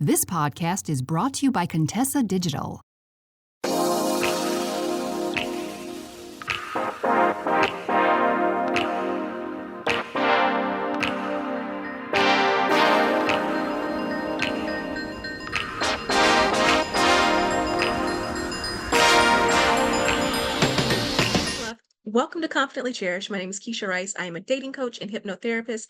This podcast is brought to you by Contessa Digital. Welcome to Confidently Cherished. My name is Keshia Rice. I am a dating coach and hypnotherapist.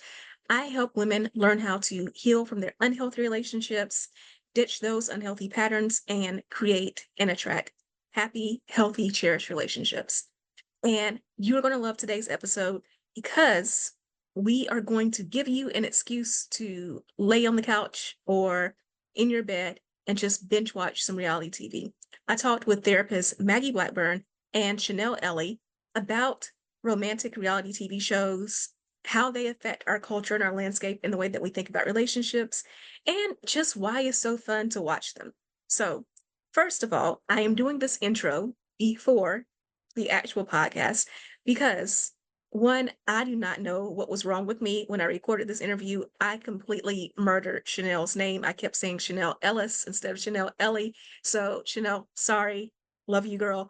I help women learn how to heal from their unhealthy relationships, ditch those unhealthy patterns, and create and attract happy, healthy, cherished relationships. And you are going to love today's episode because we are going to give you an excuse to lay on the couch or in your bed and just binge watch some reality TV. I talked with therapist Maggie Blackburn and Chenelle Ellie about romantic reality TV shows, how they affect our culture and our landscape in the way that we think about relationships, and just why it's so fun to watch them. So, first of all, I am doing this intro before the actual podcast because one, I do not know what was wrong with me when I recorded this interview. I completely murdered Chenelle's name. I kept saying Chenelle Ellis instead of Chenelle Ellie. So, Chenelle, sorry. Love you, girl.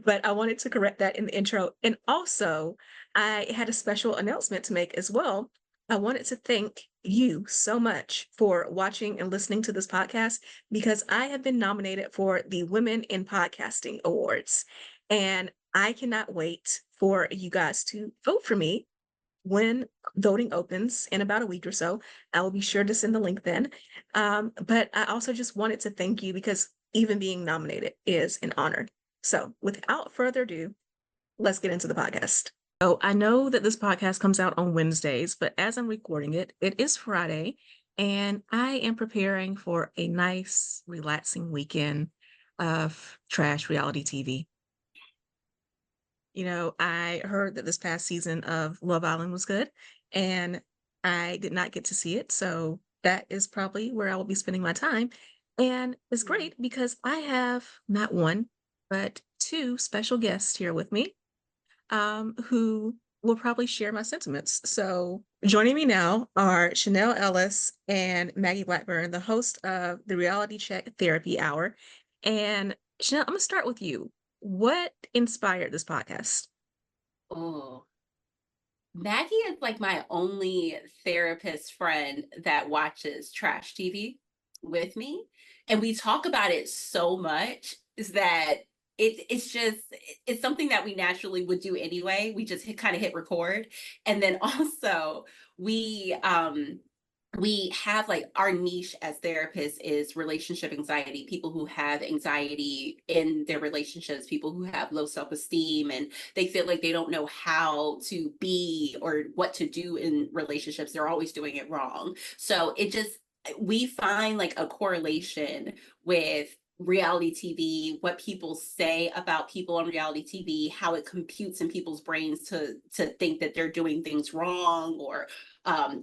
But I wanted to correct that in the intro. And also, I had a special announcement to make as well. I wanted to thank you so much for watching and listening to this podcast because I have been nominated for the Women in Podcasting Awards. And I cannot wait for you guys to vote for me when voting opens in about a week or so. I will be sure to send the link then. But I also just wanted to thank you because even being nominated is an honor. So without further ado, let's get into the podcast. So I know that this podcast comes out on Wednesdays, but as I'm recording it, it is Friday, and I am preparing for a nice, relaxing weekend of trash reality TV. You know, I heard that this past season of Love Island was good, and I did not get to see it. So that is probably where I will be spending my time. And it's great because I have not one, but two special guests here with me who will probably share my sentiments. So joining me now are Chenelle Ellis and Maggie Blackburn, the host of the Reality Check Therapy Hour. And Chenelle, I'm going to start with you. What inspired this podcast? Oh, Maggie is like my only therapist friend that watches trash TV with me. And we talk about it so much is that it's something that we naturally would do anyway. We just kind of hit record. And then also we have like our niche as therapists is relationship anxiety, people who have anxiety in their relationships, people who have low self-esteem and they feel like they don't know how to be or what to do in relationships. They're always doing it wrong. So we find like a correlation with reality TV, what people say about people on reality TV, how it computes in people's brains to think that they're doing things wrong, or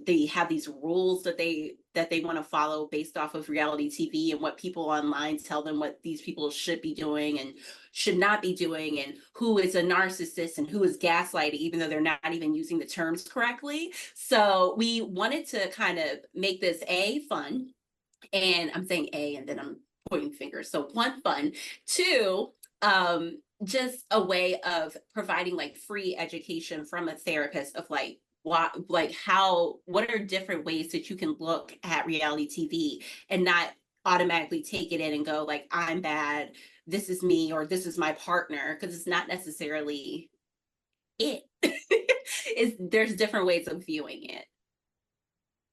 they have these rules that they want to follow based off of reality TV and what people online tell them what these people should be doing and should not be doing, and who is a narcissist and who is gaslighting, even though they're not even using the terms correctly. So we wanted to kind of make this fun, and I'm saying and then I'm pointing fingers. So one, fun. Two, just a way of providing like free education from a therapist of like what are different ways that you can look at reality TV and not automatically take it in and go like, I'm bad, this is me, or this is my partner, because it's not necessarily it. There's different ways of viewing it.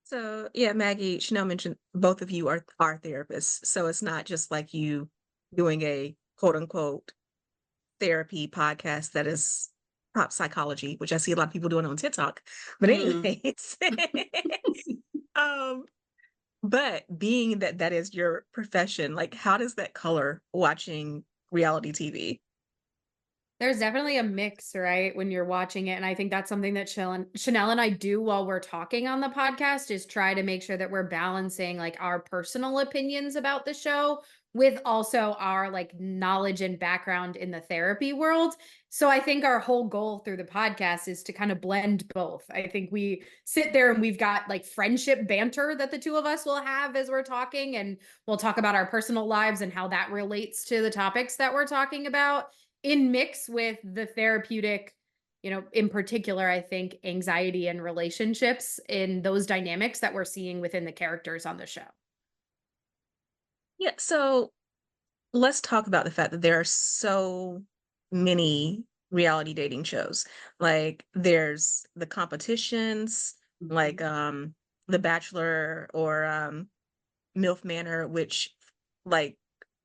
So yeah, Maggie, Chenelle mentioned both of you are therapists. So it's not just like you doing a quote unquote therapy podcast that is pop psychology, which I see a lot of people doing on TikTok. But anyways, but being that that is your profession, like how does that color watching reality TV? There's definitely a mix, right, when you're watching it, and I think that's something that Chenelle and I do while we're talking on the podcast is try to make sure that we're balancing, like, our personal opinions about the show with also our, like, knowledge and background in the therapy world. So I think our whole goal through the podcast is to kind of blend both. I think we sit there and we've got, like, friendship banter that the two of us will have as we're talking, and we'll talk about our personal lives and how that relates to the topics that we're talking about in mix with the therapeutic, in particular, I think anxiety and relationships in those dynamics that we're seeing within the characters on the show. Yeah, so let's talk about the fact that there are so many reality dating shows. Like there's the competitions, like The Bachelor or MILF Manor, which like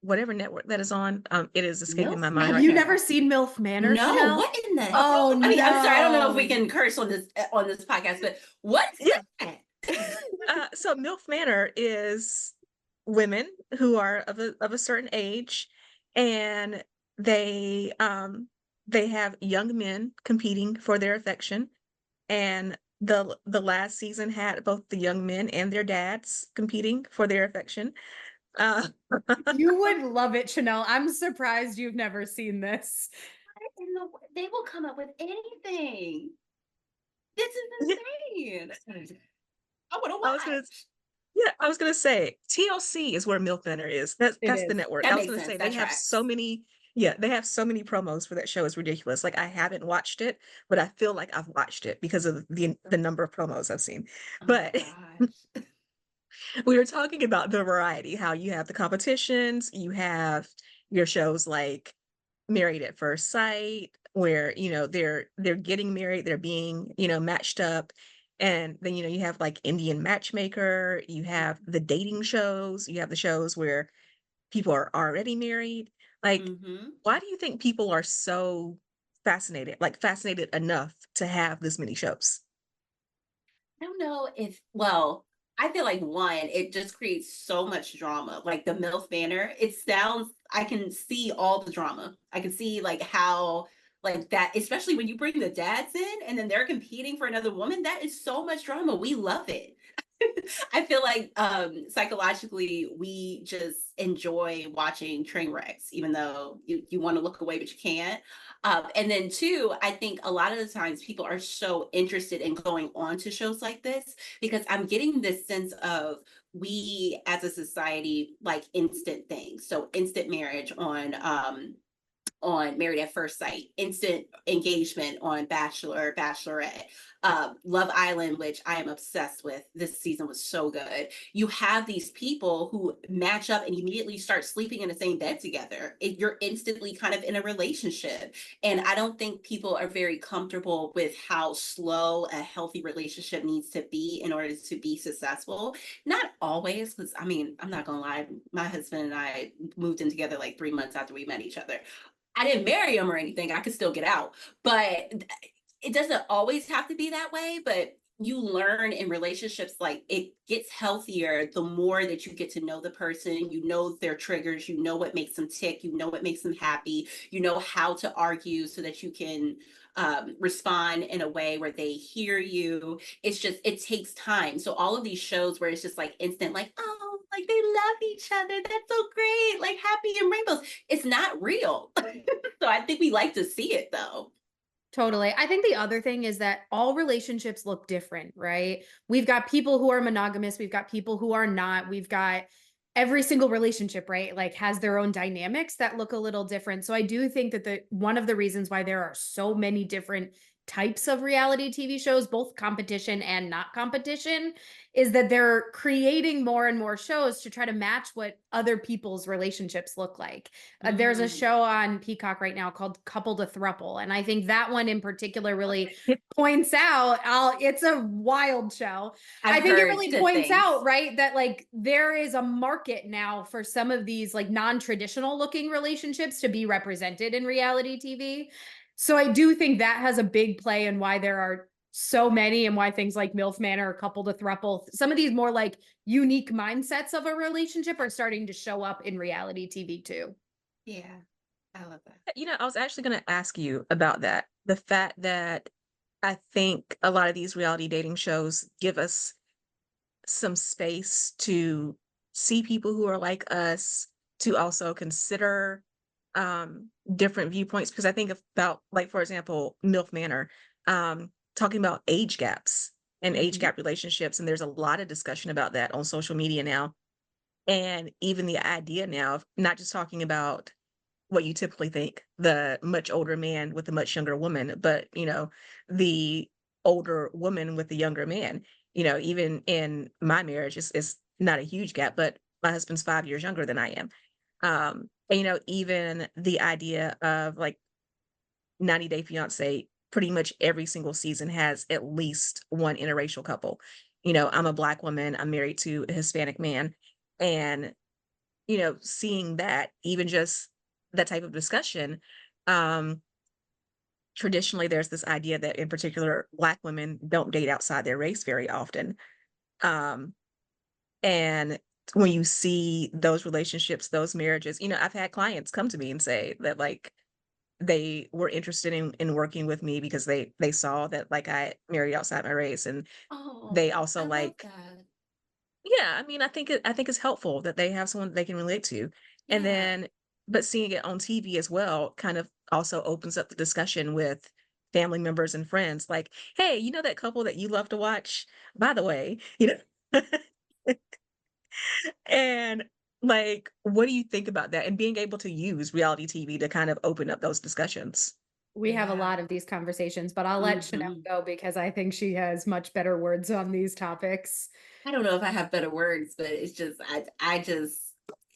whatever network that is on, it is escaping my MILF mind Have right you now. never seen MILF Manor, No, Chenelle? what in the Oh, I mean, I'm sorry, I don't know if no. we can curse on this podcast, but what is Yeah. that? So MILF Manor is women who are of a certain age, and they have young men competing for their affection. And the last season had both the young men and their dads competing for their affection. Uh, You would love it, Chenelle. I'm surprised you've never seen this. They will come up with anything. This yeah, is insane. I want to I was gonna watch. Yeah, I was gonna say TLC is where MILF Manor is. It That's the is. network. That I was makes gonna sense. say That they have so tracks. many, yeah, they have so many promos for that show. It's ridiculous. Like I haven't watched it, but I feel like I've watched it because of the number of promos I've seen. Oh my But gosh. we were talking about the variety, how you have the competitions, you have your shows like Married at First Sight, where they're getting married, they're being matched up, and then you have like Indian Matchmaker, you have the dating shows, you have the shows where people are already married. Like, Mm-hmm. why do you think people are so fascinated enough to have this many shows? I don't know well, I feel like one, it just creates so much drama. Like the MILF Manor, I can see all the drama. I can see like how, like that, especially when you bring the dads in and then they're competing for another woman. That is so much drama. We love it. I feel like psychologically we just enjoy watching train wrecks, even though you want to look away but you can't. And then two, I think a lot of the times people are so interested in going on to shows like this because I'm getting this sense of we as a society like instant things. So instant marriage on Married at First Sight, instant engagement on Bachelor, Bachelorette, Love Island, which I am obsessed with. This season was so good. You have these people who match up and immediately start sleeping in the same bed together. You're instantly kind of in a relationship. And I don't think people are very comfortable with how slow a healthy relationship needs to be in order to be successful. Not always, because I mean, I'm not gonna lie, my husband and I moved in together like 3 months after we met each other. I didn't marry him or anything. I could still get out. But it doesn't always have to be that way. But you learn in relationships, like it gets healthier the more that you get to know the person, you know their triggers, you know what makes them tick, you know what makes them happy, you know how to argue so that you can respond in a way where they hear you. It's just, it takes time. So all of these shows where it's just like instant, like, oh, like they love each other. That's so great. Like happy and rainbows. It's not real. So I think we like to see it though. Totally. I think the other thing is that all relationships look different, right? We've got people who are monogamous, we've got people who are not, we've got every single relationship, right? Like has their own dynamics that look a little different. So I do think that one of the reasons why there are so many different types of reality TV shows, both competition and not competition, is that they're creating more and more shows to try to match what other people's relationships look like. There's a show on Peacock right now called Couple to Thruple. And I think that one in particular really points out, it's a wild show. I think it really points out, right, that like there is a market now for some of these like non-traditional looking relationships to be represented in reality TV. So I do think that has a big play in why there are so many and why things like MILF Manor, Couple to Thruple, some of these more like unique mindsets of a relationship are starting to show up in reality TV too. Yeah. I love that. I was actually going to ask you about that. The fact that I think a lot of these reality dating shows give us some space to see people who are like us, to also consider different viewpoints. Because I think about, like, for example, MILF Manor, talking about age gaps and age Mhm. gap relationships. And there's a lot of discussion about that on social media now. And even the idea now of not just talking about what you typically think, the much older man with a much younger woman, but the older woman with the younger man. Even in my marriage, it's not a huge gap, but my husband's 5 years younger than I am. And even the idea of, like, 90 Day Fiance, pretty much every single season has at least one interracial couple. I'm a Black woman, I'm married to a Hispanic man. And seeing that, even just that type of discussion, um, traditionally there's this idea that in particular Black women don't date outside their race very often. Um, and when you see those relationships, those marriages, I've had clients come to me and say that, like, they were interested in working with me because they saw that, like, I married outside my race, and they Oh, also I love like, that. yeah, I mean, I think it's helpful that they have someone they can relate to. And Yeah. then, but seeing it on TV as well kind of also opens up the discussion with family members and friends, like, "Hey, you know that couple that you love to watch? By the way," and, like, what do you think about that? And being able to use reality TV to kind of open up those discussions. We have a Yeah. lot of these conversations, but I'll let Chenelle Mhm. go because I think she has much better words on these topics. I don't know if I have better words, but it's just I just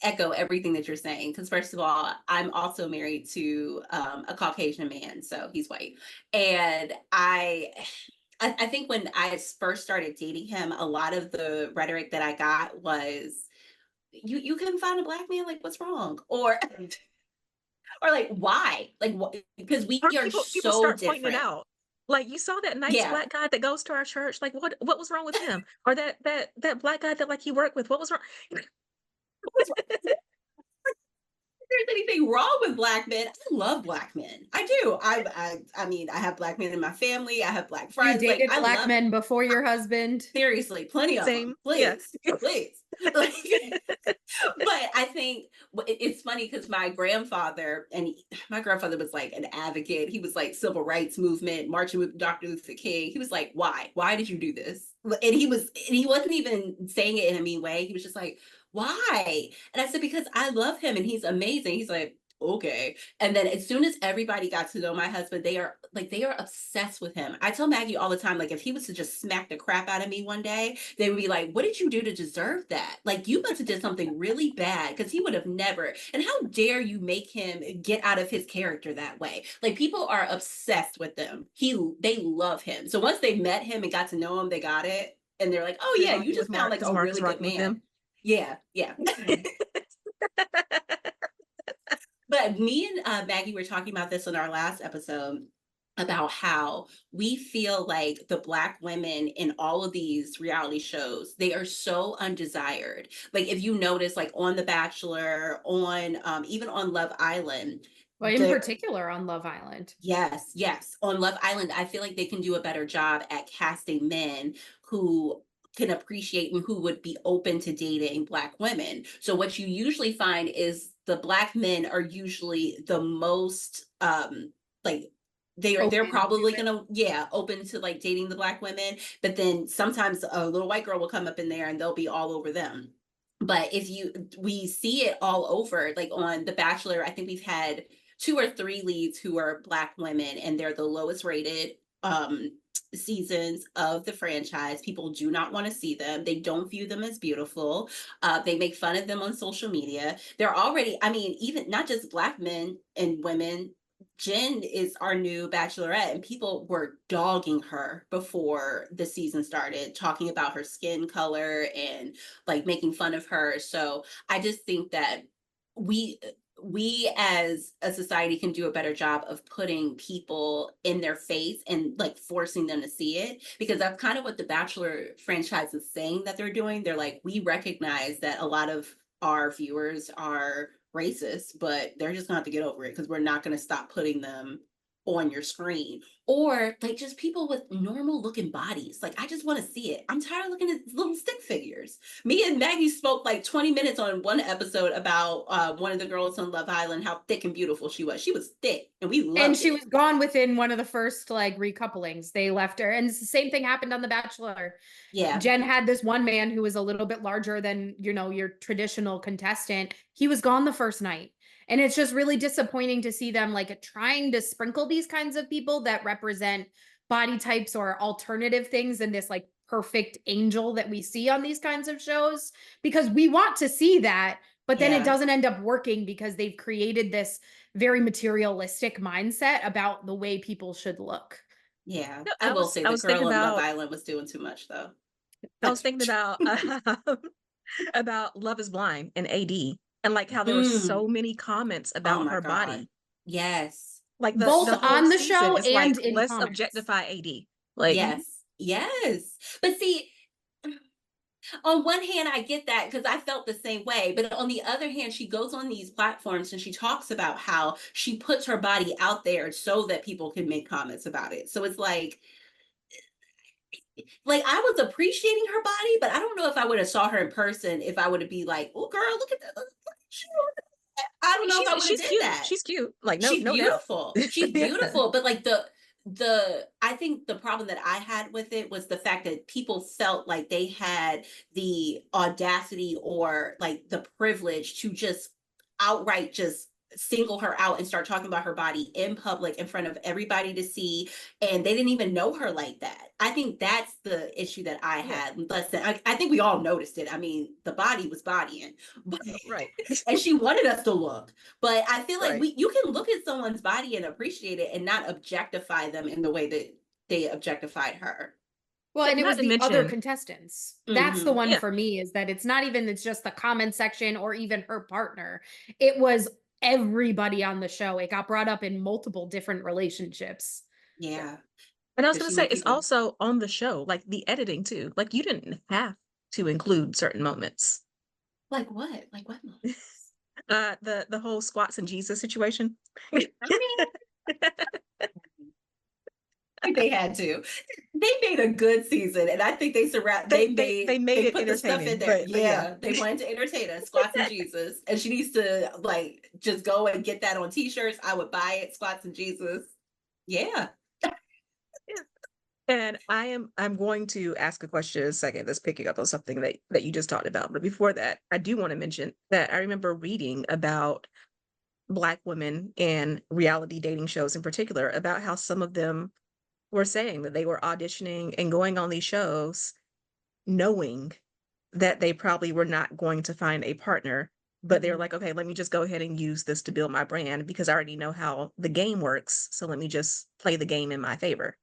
echo everything that you're saying. Because first of all, I'm also married to a Caucasian man, so he's white, and I think when I first started dating him, a lot of the rhetoric that I got was, you couldn't find a Black man, like, what's wrong? Or like, why? Like, what? Because we Or are people so start pointing it different. out. Like, "You saw that nice Yeah. Black guy that goes to our church? Like, what was wrong with him? Or that Black guy that, like, you work with, what was wrong?" There's anything wrong with Black men. I love Black men. I do. I mean, I have Black men in my family. I have Black You friends. Like, dated I Black love, men before your husband? seriously, plenty of them. Same. Yeah. Please, please. Like, but I think it's funny because my grandfather was like an advocate. He was like civil rights movement, marching with Dr. Luther King. He was like, "Why? Why did you do this?" And he wasn't even saying it in a mean way. He was just like, "Why?" And I said, "Because I love him and he's amazing." He's like, "Okay." And then as soon as everybody got to know my husband, they are obsessed with him. I tell Maggie all the time, like, if he was to just smack the crap out of me one day, they would be like, "What did you do to deserve that? Like, you must have did something really bad because he would have never. And how dare you make him get out of his character that way?" Like, people are obsessed with them. They love him. So once they met him and got to know him, they got it. And they're like, "Oh They yeah, lock you in with just found Mark like because a Mark is really good rocking with man." them. Yeah, yeah. But me and Maggie were talking about this in our last episode about how we feel like the Black women in all of these reality shows, they are so undesired. Like, if you notice, like on The Bachelor, on even on Love Island, Well, in the particular on Love Island. yes, yes, on Love Island, I feel like they can do a better job at casting men who can appreciate and who would be open to dating Black women. So what you usually find is the Black men are usually the most like, they're Open to probably it. gonna, yeah, open to like dating the Black women, but then sometimes a little white girl will come up in there and they'll be all over them. But we see it all over, like on The Bachelor, I think we've had two or three leads who are Black women, and they're the lowest rated seasons of the franchise. People do not want to see them. They don't view them as beautiful. They make fun of them on social media. They're already, I mean, even not just Black men and women. Jen is our new bachelorette, and people were dogging her before the season started, talking about her skin color and like making fun of her. So I just think that we we as a society can do a better job of putting people in their face and like forcing them to see it, because that's kind of what the Bachelor franchise is saying that they're doing. They're like, we recognize that a lot of our viewers are racist, but they're just gonna have to get over it because we're not gonna stop putting them on your screen. Or like just people with normal looking bodies. Like I just want to see it. I'm tired of looking at little stick figures. Me and Maggie spoke like 20 minutes on one episode about one of the girls on Love Island, how thick and beautiful she was. She was thick and we loved And she it. was gone within one of the first like recouplings. They left her. And it's the same thing happened on The Bachelor. Yeah. Jen had this one man who was a little bit larger than, you know, your traditional contestant. He was gone the first night. And it's just really disappointing to see them like trying to sprinkle these kinds of people that represent body types or alternative things in this like perfect angel that we see on these kinds of shows, because we want to see that, but then it doesn't end up working because they've created this very materialistic mindset about the way people should look. Yeah. No, I will say the girl on Love about Island was doing too much though. I was thinking about Love is Blind and AD, and like how there were so many comments Oh about my her God. body. Yes. Like Both the whole on the season show is and like, in let's comments. objectify AD. Like Yes. Yes. But see, on one hand, I get that because I felt the same way. But on the other hand, she goes on these platforms and she talks about how she puts her body out there so that people can make comments about it. So it's like I was appreciating her body, but I don't know if I would have saw her in person if I would have be like, oh girl, look at that. Look at you. I don't know if I would have she's did cute. that. She's cute. Like no, She's no beautiful. doubt. She's Yeah. beautiful. But like the I think the problem that I had with it was the fact that people felt like they had the audacity or like the privilege to just outright just single her out and start talking about her body in public in front of everybody to see, and they didn't even know her like that. I think that's the issue that I Yeah. had. I think we all noticed it. I mean, the body was bodying, but Right. and she wanted us to look. But I feel like Right. you can look at someone's body and appreciate it and not objectify them in the way that they objectified her. Well, and it Not was to the other mention, contestants. That's the one yeah, for me, is that it's not even, it's just the comment section or even her partner. It was everybody on the show. It got brought up in multiple different relationships. Yeah. and I was Does gonna she say make it's people also on the show, like the editing too. Like you didn't have to include certain moments. like what? Like what? The whole squats and Jesus situation. I mean, they had to. They made a good season, and I think they made it put the stuff entertaining, in there. but yeah. Yeah, they wanted to entertain us. Squats and Jesus, and she needs to like just go and get that on T-shirts. I would buy it. Squats and Jesus. Yeah. And I'm going to ask a question in a second that's picking up on something that you just talked about. But before that, I do want to mention that I remember reading about Black women in reality dating shows in particular, about how some of them were saying that they were auditioning and going on these shows knowing that they probably were not going to find a partner, but they're like, okay, let me just go ahead and use this to build my brand because I already know how the game works. So let me just play the game in my favor.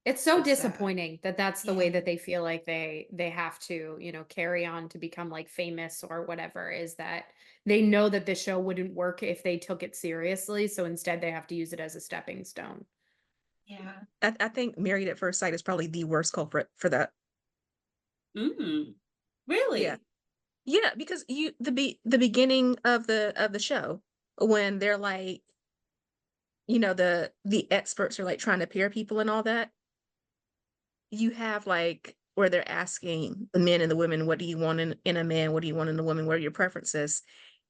It's so It's sad. disappointing that that's the way Yeah. that they feel like they have to, you know, carry on to become like famous or whatever, is that they know that the show wouldn't work if they took it seriously. So instead they have to use it as a stepping stone. Yeah. I think Married at First Sight is probably the worst culprit for that. Really? Yeah. Yeah, because the beginning of the show, when they're like, you know, the experts are like trying to pair people and all that, you have like where they're asking the men and the women, what do you want in a man? What do you want in a woman? What are your preferences?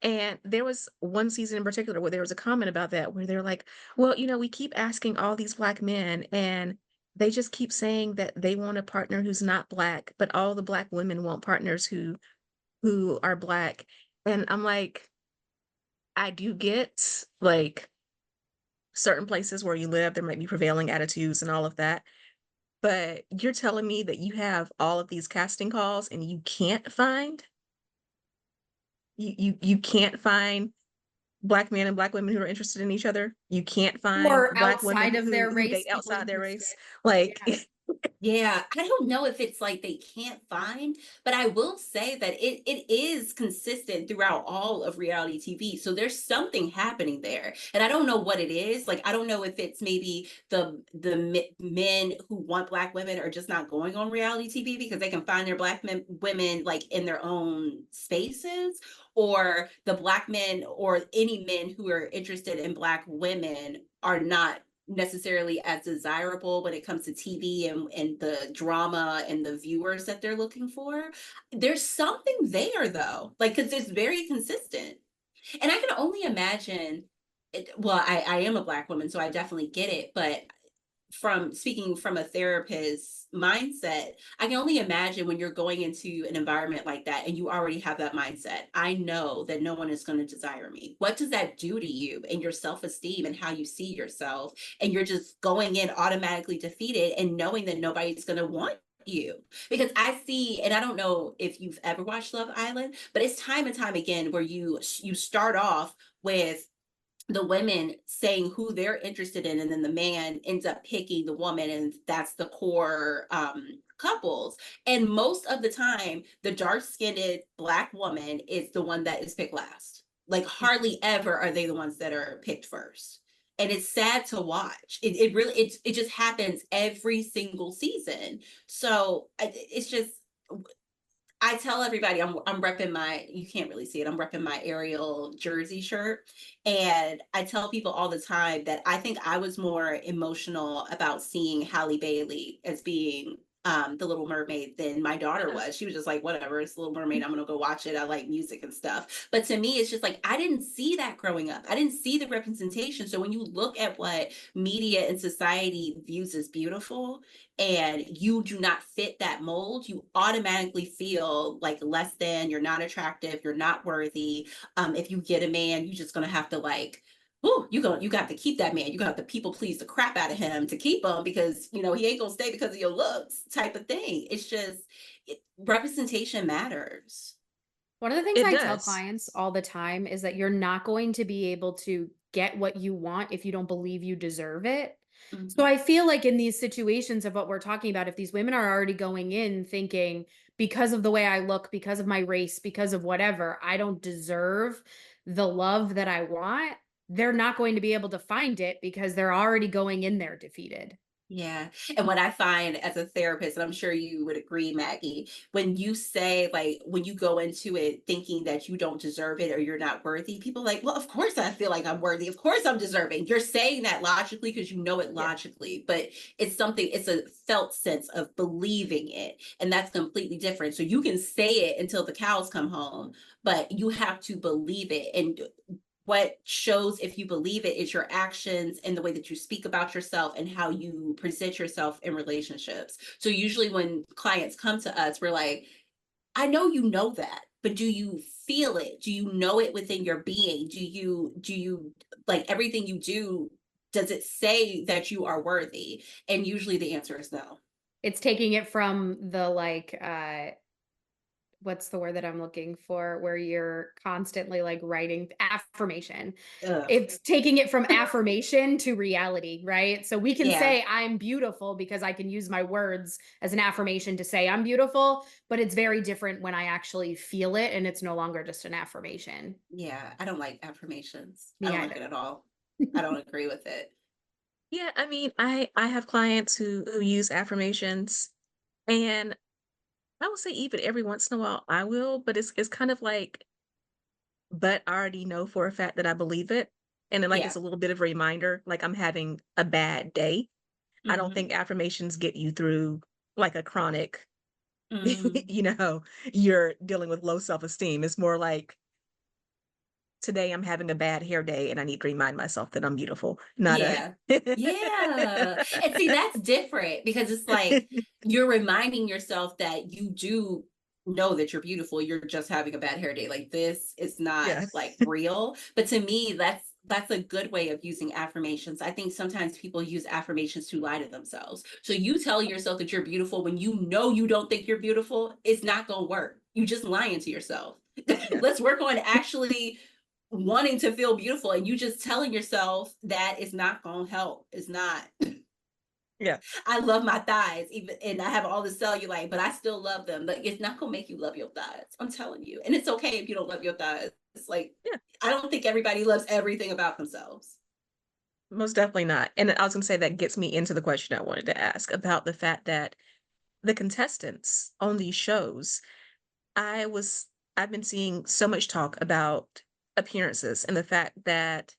And there was one season in particular where there was a comment about that, where they're like, well, you know, we keep asking all these Black men and they just keep saying that they want a partner who's not Black, but all the Black women want partners who are Black. And I'm like, I do get like certain places where you live, there might be prevailing attitudes and all of that. But you're telling me that you have all of these casting calls and you can't find you can't find Black men and Black women who are interested in each other. You can't find Or Black women outside of their who race, date people outside you their could race. stick. Like Yeah. Yeah, I don't know if it's like they can't find, but I will say that it is consistent throughout all of reality TV. So there's something happening there, and I don't know what it is. Like I don't know if it's maybe men who want black women are just not going on reality TV because they can find their women like in their own spaces, or the black men or any men who are interested in black women are not necessarily as desirable when it comes to TV and the drama and the viewers that they're looking for. There's something there though, like, because it's very consistent. And I can only imagine well, I am a black woman, so I definitely get it, but from speaking from a therapist mindset, I can only imagine when you're going into an environment like that and you already have that mindset. I know that no one is going to desire me. What does that do to you and your self-esteem and how you see yourself? And you're just going in automatically defeated and knowing that nobody's going to want you. Because I see, and I don't know if you've ever watched Love Island, but it's time and time again where you start off with the women saying who they're interested in, and then the man ends up picking the woman, and that's the core couples. And most of the time, the dark-skinned black woman is the one that is picked last. Like hardly ever are they the ones that are picked first. And it's sad to watch. It really it just happens every single season. So it's just, I tell everybody I'm repping my, you can't really see it, I'm repping my Ariel jersey shirt. And I tell people all the time that I think I was more emotional about seeing Halle Bailey as being the Little Mermaid than my daughter was. She was just like, whatever, it's Little Mermaid, I'm gonna go watch it. I like music and stuff. But to me, it's just like, I didn't see that growing up. I didn't see the representation. So when you look at what media and society views as beautiful, and you do not fit that mold, you automatically feel like less than, you're not attractive, you're not worthy. If you get a man, you're just gonna have to like, oh, you got to keep that man. You got to people please the crap out of him to keep him because you know he ain't gonna stay because of your looks, type of thing. It's just representation matters. One of the things It I tell does. clients all the time is that you're not going to be able to get what you want if you don't believe you deserve it. So Mhm. I feel like in these situations of what we're talking about, if these women are already going in thinking, because of the way I look, because of my race, because of whatever, I don't deserve the love that I want, they're not going to be able to find it because they're already going in there defeated. Yeah. And what I find as a therapist, and I'm sure you would agree, Maggie, when you say, like, when you go into it thinking that you don't deserve it or you're not worthy, people are like, well, of course I feel like I'm worthy. Of course I'm deserving. You're saying that logically because you know it Yeah. logically, but it's a felt sense of believing it. And that's completely different. So you can say it until the cows come home, but you have to believe it. And what shows if you believe it is your actions and the way that you speak about yourself and how you present yourself in relationships. So usually when clients come to us, we're like, I know you know that, but do you feel it? Do you know it within your being? Do you like everything you do, does it say that you are worthy? And usually the answer is no. It's taking it from the like what's the word that I'm looking for where you're constantly like writing affirmation. Ugh. It's taking it from affirmation to reality, right? So we can Yeah. say I'm beautiful because I can use my words as an affirmation to say I'm beautiful, but it's very different when I actually feel it and it's no longer just an affirmation. Yeah. I don't like affirmations. I Me don't like it either. at all. I don't agree with it. Yeah, I mean, I have clients who use affirmations, and I would say even every once in a while I will, but it's kind of like, but I already know for a fact that I believe it. And then like Yeah. it's a little bit of a reminder, like I'm having a bad day. I don't Hmm. think affirmations get you through like a chronic, Mm. you know, you're dealing with low self-esteem. It's more like today I'm having a bad hair day and I need to remind myself that I'm beautiful, not a Yeah. Yeah. And see, that's different because it's like you're reminding yourself that you do know that you're beautiful. You're just having a bad hair day. Like this is not yeah. like real. But to me, that's a good way of using affirmations. I think sometimes people use affirmations to lie to themselves. So you tell yourself that you're beautiful when you know you don't think you're beautiful, it's not gonna work. You just lying to yourself. Yeah. Let's work on actually wanting to feel beautiful, and you just telling yourself that is not gonna help. It's not. Yeah. I love my thighs, even, and I have all the cellulite, but I still love them. But it's not gonna make you love your thighs. I'm telling you. And it's okay if you don't love your thighs. It's like, Yeah. I don't think everybody loves everything about themselves. Most definitely not. And I was going to say that gets me into the question I wanted to ask about the fact that the contestants on these shows, I was I've been seeing so much talk about appearances and the fact that,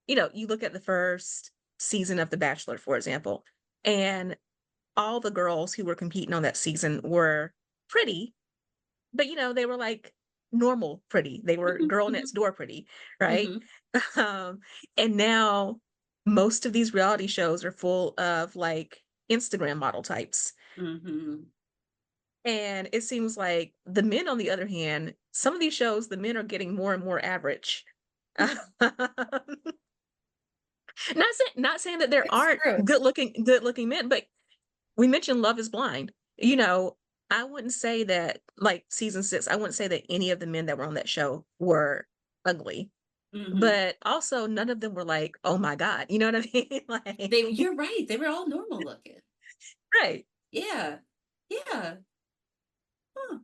you look at the first season of The Bachelor, for example, and all the girls who were competing on that season were pretty, but they were like normal pretty. They were Mhm, girl mhm, next door pretty, right? mhm, Um, and now most of these reality shows are full of like Instagram model types. mhm. And it seems like the men, on the other hand, some of these shows, the men are getting more and more average. Not saying that there It's aren't true. good looking men, but we mentioned Love is Blind. I wouldn't say that, like season 6, I wouldn't say that any of the men that were on that show were ugly, Mhm. but also none of them were like, oh my God, you know what I mean? Like, You're right. They were all normal looking. right. Yeah. Yeah. Huh.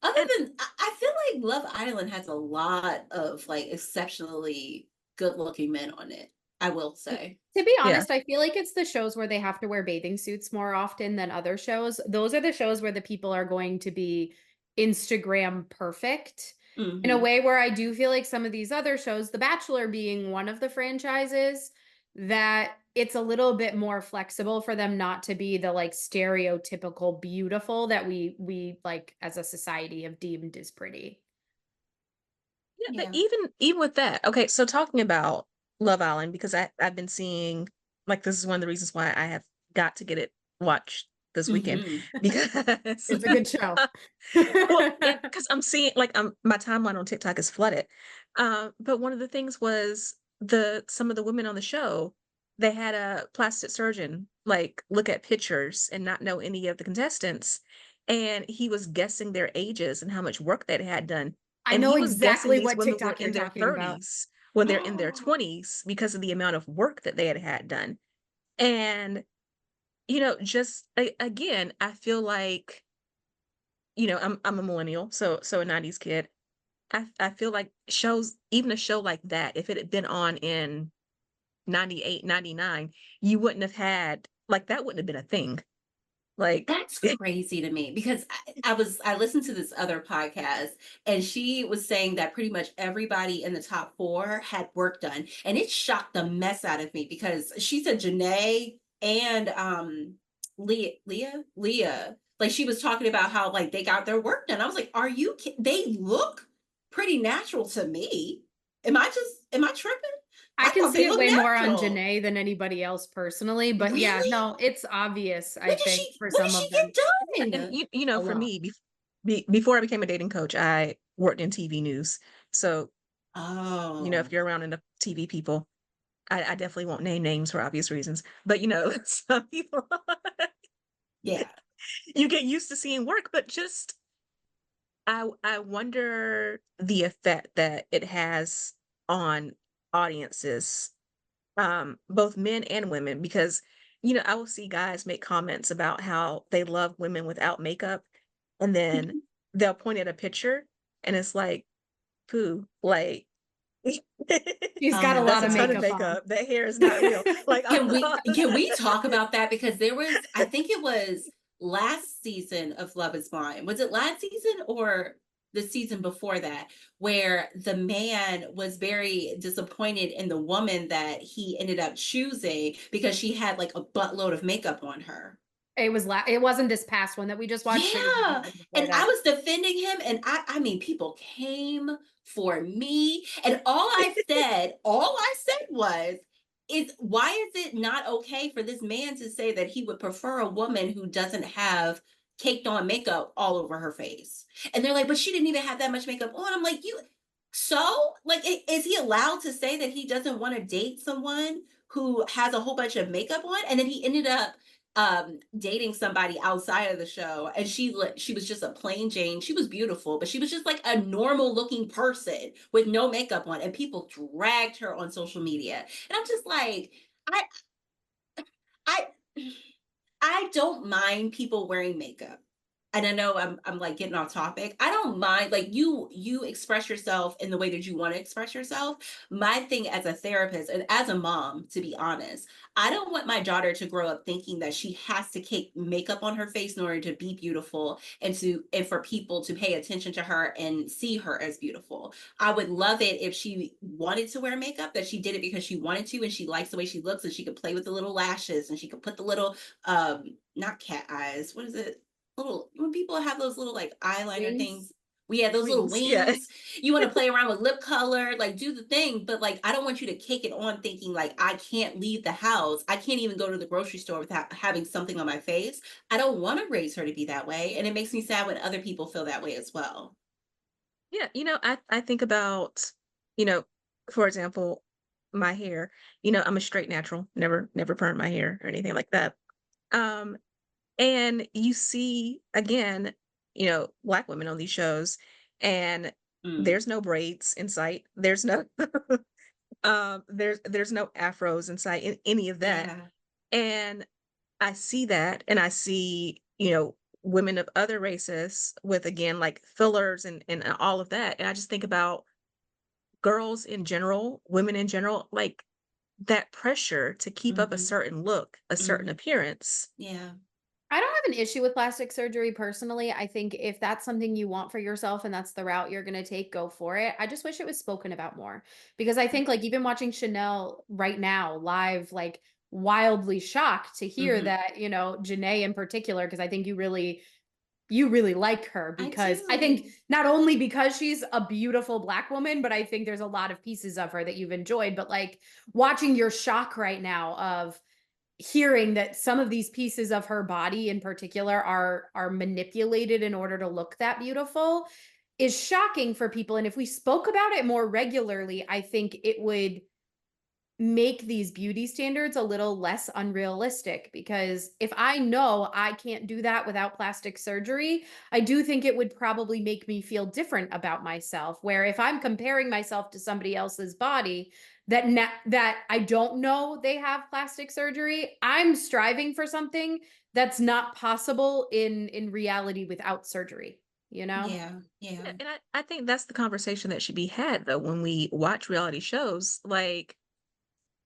Other And than, I feel like Love Island has a lot of like exceptionally good looking men on it. I will say. To be yeah, honest, I feel like it's the shows where they have to wear bathing suits more often than other shows. Those are the shows where the people are going to be Instagram perfect. In a Hmm. way where I do feel like some of these other shows, The Bachelor being one of the franchises, that it's a little bit more flexible for them not to be the like stereotypical beautiful that we like as a society have deemed as pretty. yeah, but Yeah. even with that, okay. So talking about Love Island, because I've been seeing, like, this is one of the reasons why I have got to get it watched this weekend, Hmm. because It's a good show. well, because I'm seeing, like, my timeline on TikTok is flooded. But one of the things was some of the women on the show, they had a plastic surgeon like look at pictures and not know any of the contestants, and he was guessing their ages and how much work they had done, I and know he was guessing exactly these what women were TikTok you're in their talking about. 30s when they're in their 20s because of the amount of work that they had done. And just again, I feel like, I'm a millennial, so a 90s kid. I feel like shows, even a show like that, if it had been on in 98, 99, you wouldn't have had, like, that wouldn't have been a thing. Like, That's crazy to me because I listened to this other podcast and she was saying that pretty much everybody in the top four had work done. And it shocked the mess out of me because she said Janae and Leah, like she was talking about how like they got their work done. I was like, are you they look pretty natural to me. Am I tripping? I I can thought see they it looked way more on natural. Janae than anybody else personally, but yeah, Really? no, it's obvious, I think, for When did some she of them. get and done? A for lot. me, before I became a dating coach, I worked in TV news. So, if Oh. you're around enough TV people, I definitely won't name names for obvious reasons, but some people, Yeah. you get used to seeing work, but just I wonder the effect that it has on audiences, both men and women, because I will see guys make comments about how they love women without makeup, and then they'll point at a picture, and it's like, poo, like She's got a Oh, that's lot a of ton of makeup on. makeup. That hair is not real. Like, can we talk about that? Because there was, I think it was last season of Love is Blind. Was it last season or the season before that, where the man was very disappointed in the woman that he ended up choosing because she had like a buttload of makeup on her? It wasn't this past one that we just watched, it was the Yeah. one before And I that. was defending him and I mean people came for me and all I said was is why is it not okay for this man to say that he would prefer a woman who doesn't have caked on makeup all over her face? And they're like, but she didn't even have that much makeup on. I'm like, you so like is he allowed to say that he doesn't want to date someone who has a whole bunch of makeup on? And then he ended up dating somebody outside of the show and she was just a plain Jane. She was beautiful, but she was just like a normal looking person with no makeup on and people dragged her on social media. And I'm just like I I I don't mind people wearing makeup. And I know I'm like getting off topic. I don't mind, like, you express yourself in the way that you want to express yourself. My thing as a therapist and as a mom, to be honest, I don't want my daughter to grow up thinking that she has to take makeup on her face in order to be beautiful and for people to pay attention to her and see her as beautiful. I would love it if she wanted to wear makeup, that she did it because she wanted to and she likes the way she looks and she could play with the little lashes and she could put the little not cat eyes, what is it, little, when people have those little like eyeliner Wings. things, we have those little Wings, yeah. wings. You want to play around with lip color, like do the thing, but like I don't want you to kick it on thinking like I can't leave the house. I can't even go to the grocery store without having something on my face. I don't want to raise her to be that way, and it makes me sad when other people feel that way as well. Yeah, I think about, you know, for example, my hair. I'm a straight natural, never perm my hair or anything like that. Um, and you see again, Black women on these shows, and Mm, there's no braids in sight. There's no there's no afros in sight in any of that. yeah. And I see that, and I see, women of other races with, again, like fillers and all of that. And I just think about girls in general, women in general, like that pressure to keep up a Hmm. certain look, a certain Hmm. appearance. Yeah. I don't have an issue with plastic surgery personally. I think if that's something you want for yourself and that's the route you're going to take, go for it. I just wish it was spoken about more because I think like even watching Chenelle right now live, like wildly shocked to hear Hmm. that, Janae in particular, because I think you really like her I because I think do. not only because she's a beautiful Black woman, but I think there's a lot of pieces of her that you've enjoyed. But like watching your shock right now of hearing that some of these pieces of her body in particular are manipulated in order to look that beautiful is shocking for people. And if we spoke about it more regularly, I think it would make these beauty standards a little less unrealistic, because if I know I can't do that without plastic surgery, I do think it would probably make me feel different about myself, where if I'm comparing myself to somebody else's body that I don't know they have plastic surgery, I'm striving for something that's not possible in reality without surgery, you know? Yeah. Yeah. Yeah, and I think that's the conversation that should be had, though, when we watch reality shows. Like,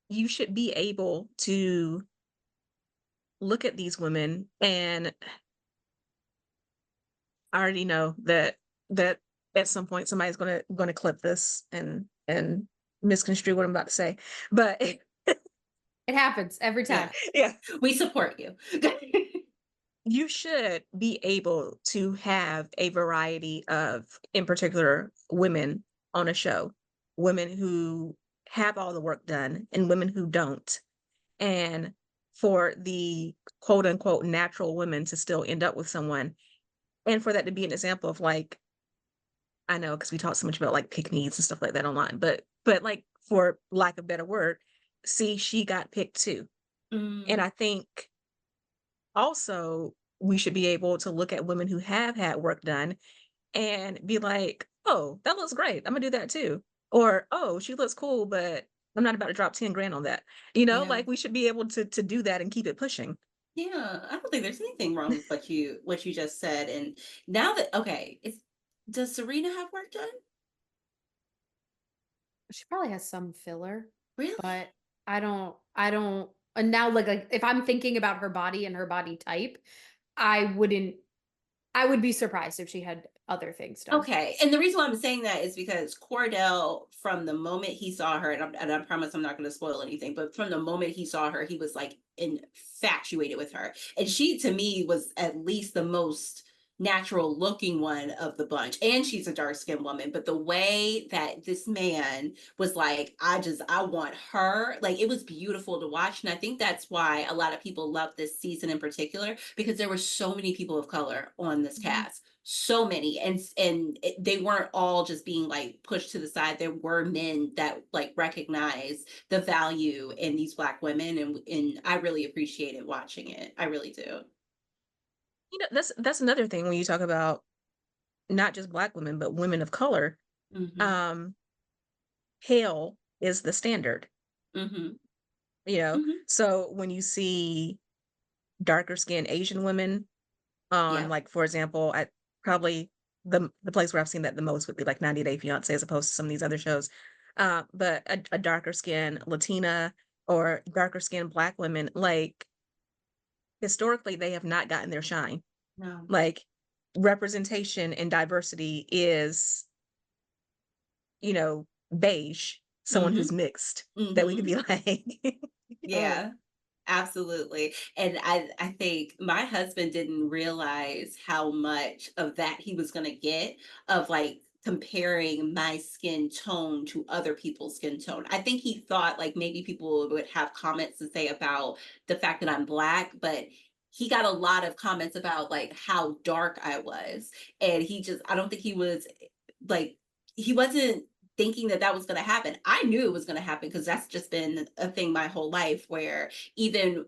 you should be able to look at these women, and I already know that at some point somebody's gonna clip this and misconstrue what I'm about to say. But It happens every Yeah. time. yeah, We support you. you should be able to have a variety of, in particular, women on a show, women who have all the work done and women who don't. And for the quote unquote natural women to still end up with someone, and for that to be an example of, like, I know, because we talk so much about like pick needs and stuff like that online, but like, for lack of a better word, see, she got picked too. And Mm, I think also we should be able to look at women who have had work done and be like, oh, that looks great, I'm gonna do that too. Or, oh, she looks cool, but I'm not about to drop 10 grand on that. yeah. Like, we should be able to do that and keep it pushing. Yeah, I don't think there's anything wrong with what you just said. And now that, okay, does Serena have work done? She probably has some filler, Really? but I don't and now like if I'm thinking about her body and her body type, I wouldn't I would be surprised if she had other things done. Okay, and the reason why I'm saying that is because Cordell, from the moment he saw her, and I promise I'm not going to spoil anything, but from the moment he saw her, he was like infatuated with her, and she to me was at least the most natural looking one of the bunch, and she's a dark skinned woman. But the way that this man was like, I want her, like it was beautiful to watch, and I think that's why a lot of people love this season in particular because there were so many people of color on this Mhm. cast, so many, they weren't all just being like pushed to the side. There were men that like recognize the value in these Black women, and I really appreciated watching it. I really do. That's another thing when you talk about not just Black women, but women of color. Hmm. Um, Pale is the standard, Hmm. you know. Hmm. So when you see darker skinned Asian women on Yeah. like, for example, at probably the place where I've seen that the most would be like 90 Day Fiance as opposed to some of these other shows. But a darker skinned Latina or darker skinned Black women, like historically, they have not gotten their shine. No. Like representation and diversity is, you know, beige, someone who's mixed, that we could be like, Yeah, absolutely. And I think my husband didn't realize how much of that he was going to get, of like comparing my skin tone to other people's skin tone. I think he thought like maybe people would have comments to say about the fact that I'm Black, but he got a lot of comments about like how dark I was. And I don't think he was like, he wasn't thinking that that was going to happen. I knew it was going to happen because that's just been a thing my whole life, where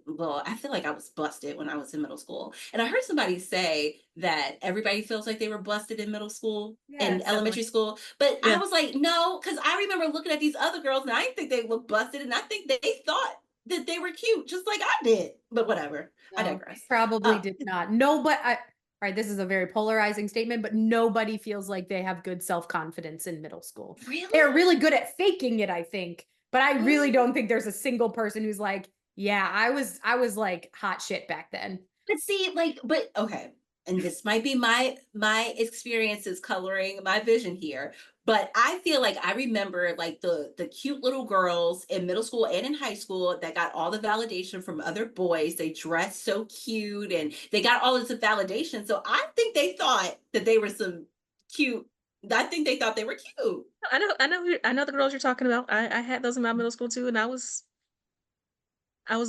well, I feel like I was busted when I was in middle school. And I heard somebody say that everybody feels like they were busted in middle school and elementary school. But I was like, no, because I remember looking at these other girls and I didn't think they looked busted. And I think they thought that they were cute, just like I did. But whatever. I digress. Probably did not. No, but all right, this is a very polarizing statement, but nobody feels like they have good self-confidence in middle school. Really? They're really good at faking it, I think. But I really don't think there's a single person who's like, yeah, I was like hot shit back then. But see, but okay. And this might be my experiences coloring my vision here, but I feel like I remember like the cute little girls in middle school and in high school that got all the validation from other boys. They dressed so cute and they got all this validation. So I think they thought that they were some cute. I think they thought they were cute. I know the girls you're talking about. I had those in my middle school too, and I was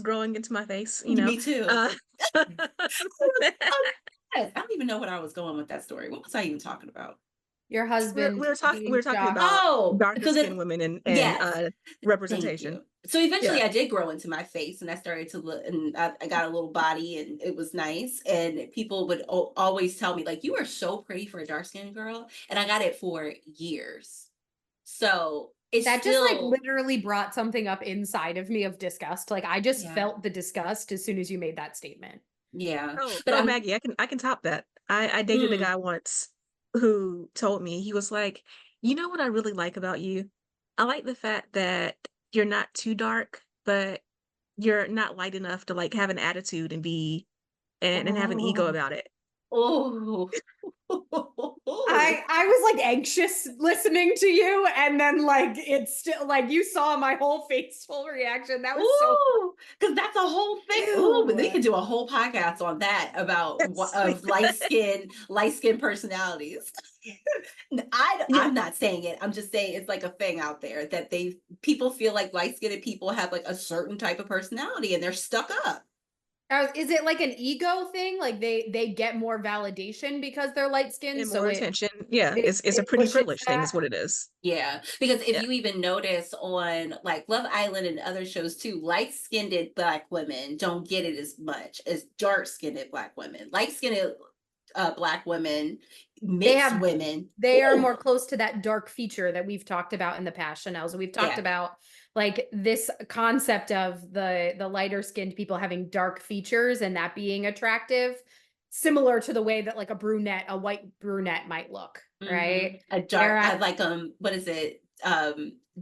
growing into my face, you know. Me too. I don't even know what I was going with that story. What was I even talking about? Your husband. We were talking about darker skin women and yes. representation. So eventually I did grow into my face and I started to look, and I got a little body and it was nice. And people would always tell me like, you are so pretty for a dark skinned girl. And I got it for years. So that just like literally brought something up inside of me of disgust. Like I just felt the disgust as soon as you made that statement. Yeah. But Maggie, I can top that. I dated a guy once who told me, he was like, you know what I really like about you? I like the fact that you're not too dark, but you're not light enough to like have an attitude and be and have an ego about it. Oh. I was like anxious listening to you, and then like it's still like you saw my whole facial reaction. That was so because that's a whole thing. Ooh, but we could do a whole podcast on that about light skin personalities. I'm not saying it. I'm just saying it's like a thing out there that people feel like light skinned people have like a certain type of personality and they're stuck up. Is it like an ego thing? Like they get more validation because they're light skinned, so more attention. It's a pretty privileged thing, is what it is. Yeah, because if you even notice on like Love Island and other shows too, light skinned Black women don't get it as much as dark skinned Black women. Light skinned Black women, mixed women, they are more close to that dark feature that we've talked about in the past, Chenelle. So we've talked about like this concept of the lighter skinned people having dark features and that being attractive, similar to the way that like a white brunette might look, right? A dark, like what is it?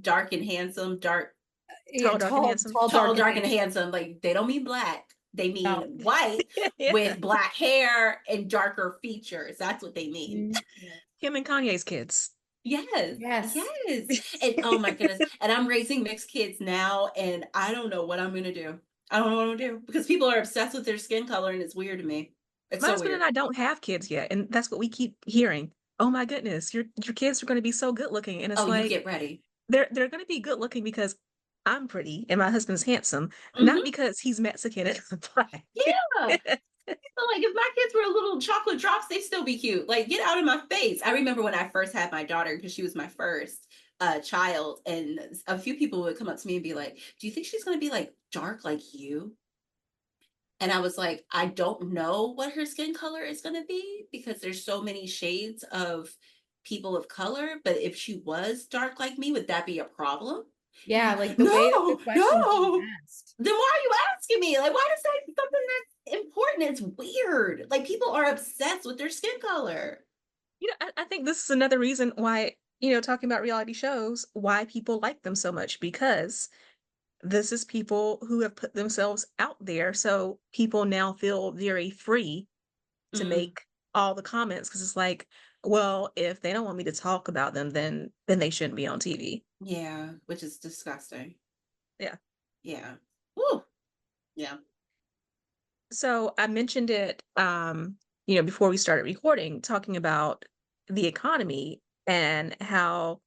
Dark and handsome, tall, dark and handsome. Like they don't mean Black. They mean white with black hair and darker features. That's what they mean. Him and Kanye's kids. Yes. And oh my goodness. And I'm raising mixed kids now, and I don't know what I'm gonna do. I don't know what I'm gonna do because people are obsessed with their skin color, and it's weird to me. It's my husband and I don't have kids yet, and that's what we keep hearing. Oh my goodness, your kids are going to be so good looking, and it's like, you get ready. They're going to be good looking because I'm pretty and my husband's handsome, not because he's Mexican and Black. Yeah. So like if my kids were little chocolate drops, they'd still be cute. Like get out of my face. I remember when I first had my daughter, because she was my first child, and a few people would come up to me and be like, do you think she's going to be like dark like you? And I was like, I don't know what her skin color is going to be because there's so many shades of people of color. But if she was dark like me, would that be a problem? Yeah, like the way that the question was asked. Then why are you asking me? Like, why does that something important. It's weird. Like people are obsessed with their skin color. I think this is another reason why, talking about reality shows, why people like them so much, because this is people who have put themselves out there. So people now feel very free to Mm, make all the comments because it's like, well, if they don't want me to talk about them, then they shouldn't be on TV. yeah, which is disgusting. Yeah. Yeah. Woo. Yeah. So I mentioned it, before we started recording, talking about the economy and how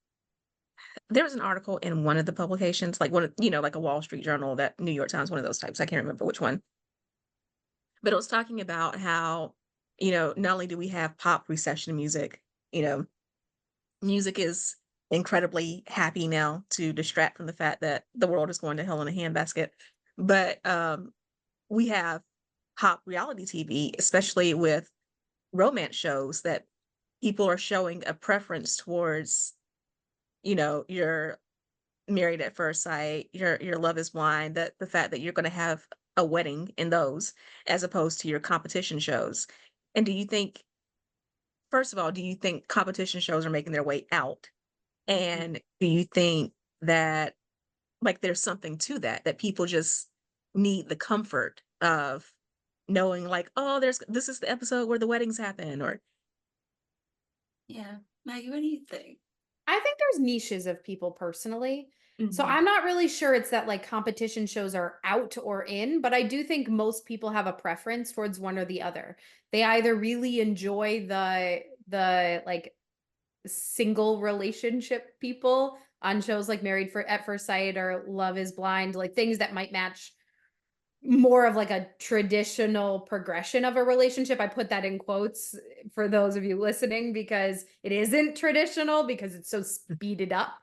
there was an article in one of the publications, like like a Wall Street Journal, that New York Times, one of those types. I can't remember which one, but it was talking about how, not only do we have pop recession music, you know, music is incredibly happy now to distract from the fact that the world is going to hell in a handbasket. But we have pop reality TV, especially with romance shows, that people are showing a preference towards, your Married at First Sight, your Love is Blind, that the fact that you're going to have a wedding in those as opposed to your competition shows. And first of all, do you think competition shows are making their way out? And do you think that, like, there's something to that people just need the comfort of knowing, like, oh, this is the episode where the weddings happen, or Yeah. Maggie, what do you think? I think there's niches of people personally. So Mhm. I'm not really sure it's that like competition shows are out or in, but I do think most people have a preference towards one or the other. They either really enjoy the like single relationship people on shows like at First Sight or Love is Blind, like things that might match more of like a traditional progression of a relationship. I put that in quotes for those of you listening because it isn't traditional because it's so speeded up.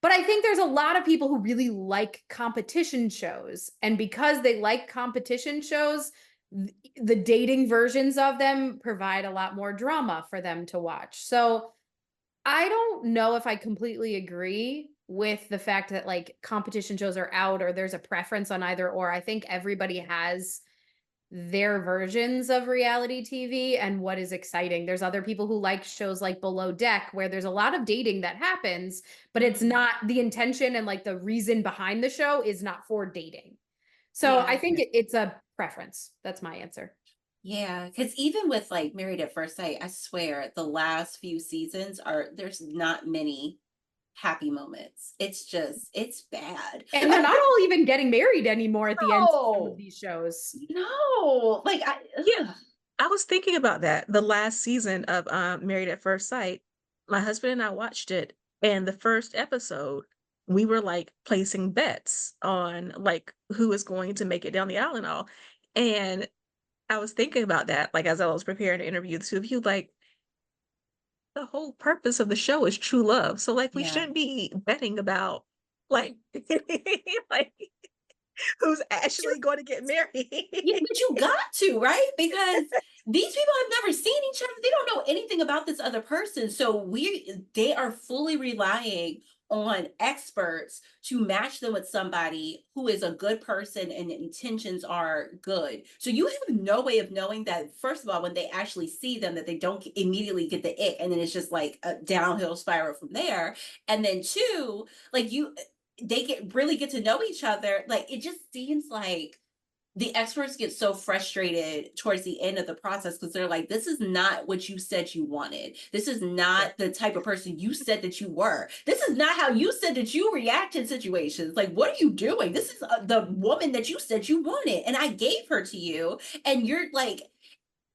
But I think there's a lot of people who really like competition shows. And because they like competition shows, the dating versions of them provide a lot more drama for them to watch. So I don't know if I completely agree with the fact that like competition shows are out or there's a preference on either or. I think everybody has their versions of reality TV and what is exciting. There's other people who like shows like Below Deck where there's a lot of dating that happens, but it's Mhm. not the intention and like the reason behind the show is not for dating. So Yeah. I think it's a preference. That's my answer. Yeah, because even with like Married at First Sight, I swear the last few seasons there's not many happy moments. It's bad. And they're not all even getting married anymore at the end of some of No, these shows. no, like yeah, I was thinking about that. The last season of Married at First Sight, my husband and I watched it, and the first episode, we were like placing bets on like who is going to make it down the aisle and all. And I was thinking about that, like as I was preparing to interview the two of you, like the whole purpose of the show is true love. So like we yeah. shouldn't be betting about like like who's actually going to get married. Yeah, but you got to, right? Because these people have never seen each other. They don't know anything about this other person. So they are fully relying on experts to match them with somebody who is a good person and intentions are good. So you have no way of knowing that, first of all, when they actually see them, that they don't immediately get the ick. And then it's just like a downhill spiral from there. And then two, like they really get to know each other. Like it just seems like the experts get so frustrated towards the end of the process because they're like, this is not what you said you wanted. This is Yeah. not the type of person you said that you were. This is not how you said that you react in situations. Like, what are you doing? This is the woman that you said you wanted, and I gave her to you, and you're like,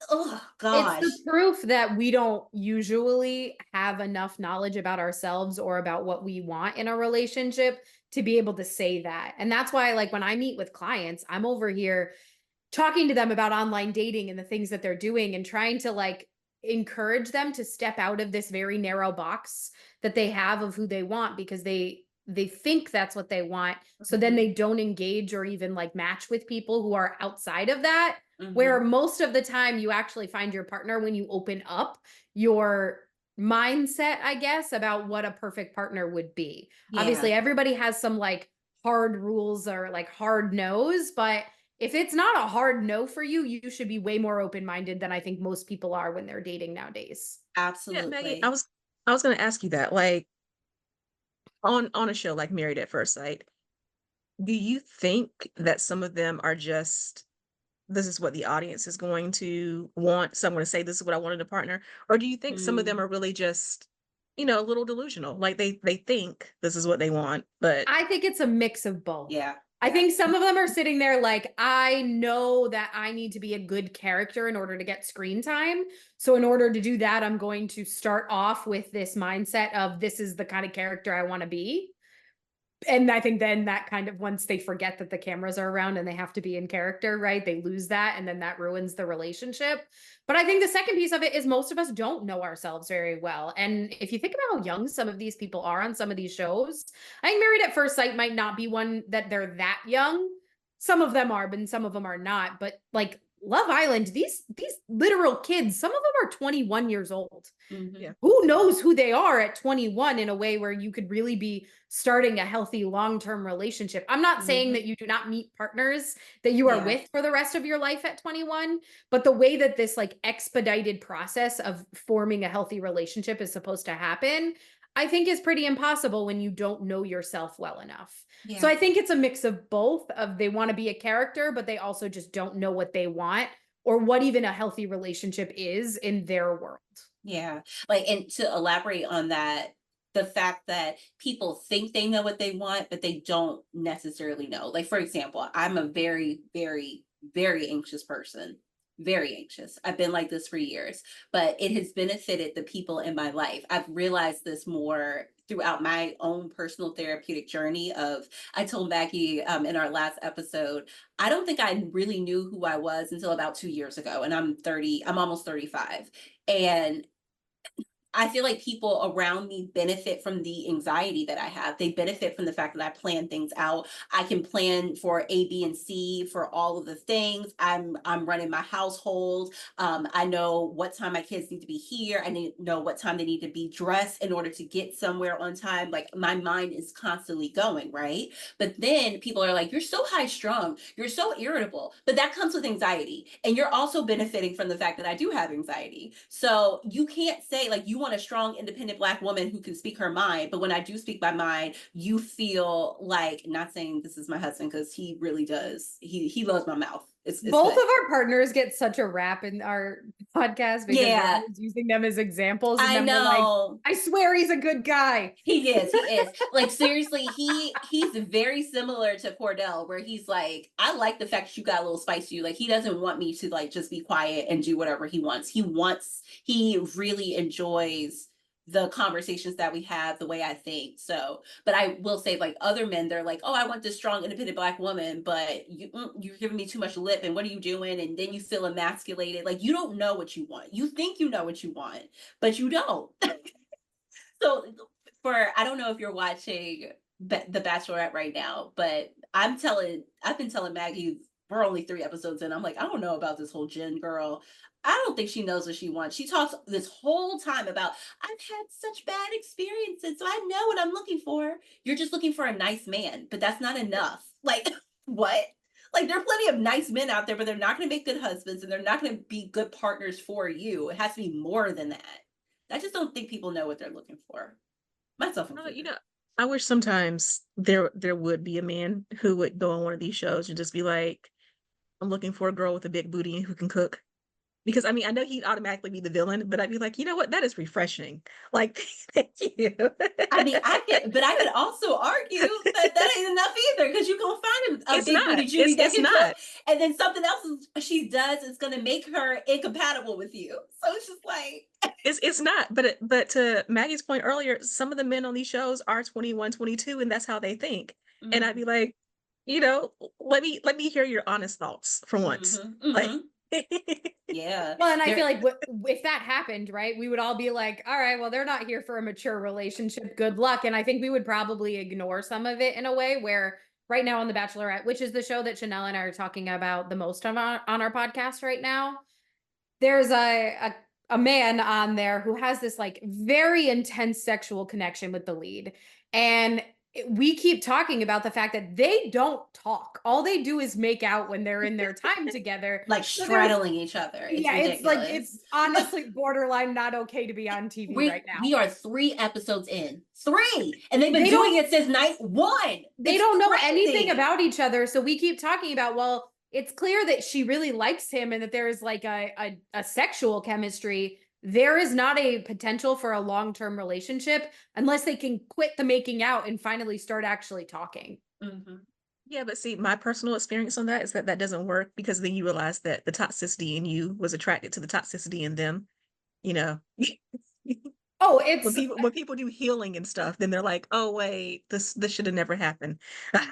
oh It's gosh. the proof that we don't usually have enough knowledge about ourselves or about what we want in a relationship to be able to say that. And that's why, like, when I meet with clients, I'm over here talking to them about online dating and the things that they're doing and trying to like encourage them to step out of this very narrow box that they have of who they want because they think that's what they want, so then Mhm, they don't engage or even like match with people who are outside of that, where mhm. most of the time you actually find your partner when you open up your mindset, I guess, about what a perfect partner would be. Yeah. Obviously everybody has some like hard rules or like hard no's, but if it's not a hard no for you, you should be way more open-minded than I think most people are when they're dating nowadays. Yeah, Maggie, Absolutely. I was going to ask you that, like on a show like Married at First Sight, do you think that some of them are just this is what the audience is going to want? So I'm going to say this is what I want in a partner, or do you think some of them Mm, are really just, a little delusional, like they think this is what they want, but I think it's a mix of both. yeah. I Yeah. think some of them are sitting there like, I know that I need to be a good character in order to get screen time. So in order to do that, I'm going to start off with this mindset of this is the kind of character I want to be. And I think then that kind of, once they forget that the cameras are around and they have to be in character, right? They lose that, and then that ruins the relationship. But I think the second piece of it is most of us don't know ourselves very well. And if you think about how young some of these people are on some of these shows, I think Married at First Sight might not be one that they're that young. Some of them are, but some of them are not. But like Love Island, these literal kids, some of them are 21 years old. Mhm. Yeah. Who knows who they are at 21 in a way where you could really be starting a healthy long-term relationship. I'm not saying Mhm. that you do not meet partners that you are Yeah. with for the rest of your life at 21, but the way that this like expedited process of forming a healthy relationship is supposed to happen, I think is pretty impossible when you don't know yourself well enough. So Yeah. I think it's a mix of both, of they want to be a character, but they also just don't know what they want or what even a healthy relationship is in their world. Yeah. Like, and to elaborate on that, the fact that people think they know what they want, but they don't necessarily know. Like, for example, I'm a very, very, very anxious person. Very anxious. I've been like this for years, but it has benefited the people in my life. I've realized this more throughout my own personal therapeutic journey of, I told Maggie in our last episode, I don't think I really knew who I was until about 2 years ago. And I'm 30, I'm almost 35. And I feel like people around me benefit from the anxiety that I have. They benefit from the fact that I plan things out. I can plan for A, B, and C for all of the things. I'm running my household. I know what time my kids need to be here. I need to know what time they need to be dressed in order to get somewhere on time. Like my mind is constantly going, right? But then people are like, you're so high strung, you're so irritable. But that comes with anxiety. And you're also benefiting from the fact that I do have anxiety. So you can't say like you want a strong, independent Black woman who can speak her mind. But when I do speak my mind, you feel like, not saying this is my husband, because he really does. He loves my mouth. It's Both good. of our partners get such a rap in our podcast because we're Yeah, always using them as examples. And I then we're like, know. I swear he's a good guy. He is. He is. Like seriously, he's very similar to Cordell, where he's like, I like the fact that you got a little spice to you. Like he doesn't want me to like just be quiet and do whatever he wants. He really enjoys the conversations that we have, the way I think. So, but I will say, like other men, they're like, oh, I want this strong, independent Black woman, but you're giving me too much lip, and what are you doing? And then you feel emasculated. Like you don't know what you want. You think you know what you want, but you don't. So I don't know if you're watching The Bachelorette right now, but I've been telling Maggie, we're only 3 episodes in. I'm like, I don't know about this whole Jen girl. I don't think she knows what she wants. She talks this whole time about, I've had such bad experiences, so I know what I'm looking for. You're just looking for a nice man, but that's not enough. Like, what? Like, there are plenty of nice men out there, but they're not going to make good husbands and they're not going to be good partners for you. It has to be more than that. I just don't think people know what they're looking for. Myself You included. know, I wish sometimes there would be a man who would go on one of these shows and just be like, I'm looking for a girl with a big booty who can cook. Because I mean, I know he'd automatically be the villain, but I'd be like, you know what? That is refreshing. Like, thank you. I mean, I could also argue that that ain't enough either, because you gonna find a It's big not. booty Judy that It's can not. cook, and then something else she does is gonna make her incompatible with you. So it's just like, It's not. But to Maggie's point earlier, some of the men on these shows are 21, 22, and that's how they think. And I'd mm-hmm, be like, let me hear your honest thoughts for once. mm-hmm, Like, mm-hmm. Yeah, Well, and I feel there. like if that happened, right, we would all be like, all right, well, they're not here for a mature relationship. Good luck. And I think we would probably ignore some of it in a way where right now on The Bachelorette, which is the show that Chenelle and I are talking about the most on our podcast right now, there's a man on there who has this like very intense sexual connection with the lead. And we keep talking about the fact that they don't talk. All they do is make out when they're in their time together. Like So straddling each other. It's yeah, it's like, ridiculous. it's honestly borderline not okay to be on TV right now. We are 3 episodes in. 3! And they've been They doing it since night 1. They It's don't know crazy. anything about each other. So we keep talking about, well, it's clear that she really likes him and that there is like a sexual chemistry. There is not a potential for a long-term relationship unless they can quit the making out and finally start actually talking. Mhm. Yeah, but see, my personal experience on that is that that doesn't work, because then you realize that the toxicity in you was attracted to the toxicity in them. You know, Oh, when people do healing and stuff, then they're like, oh wait, this should have never happened.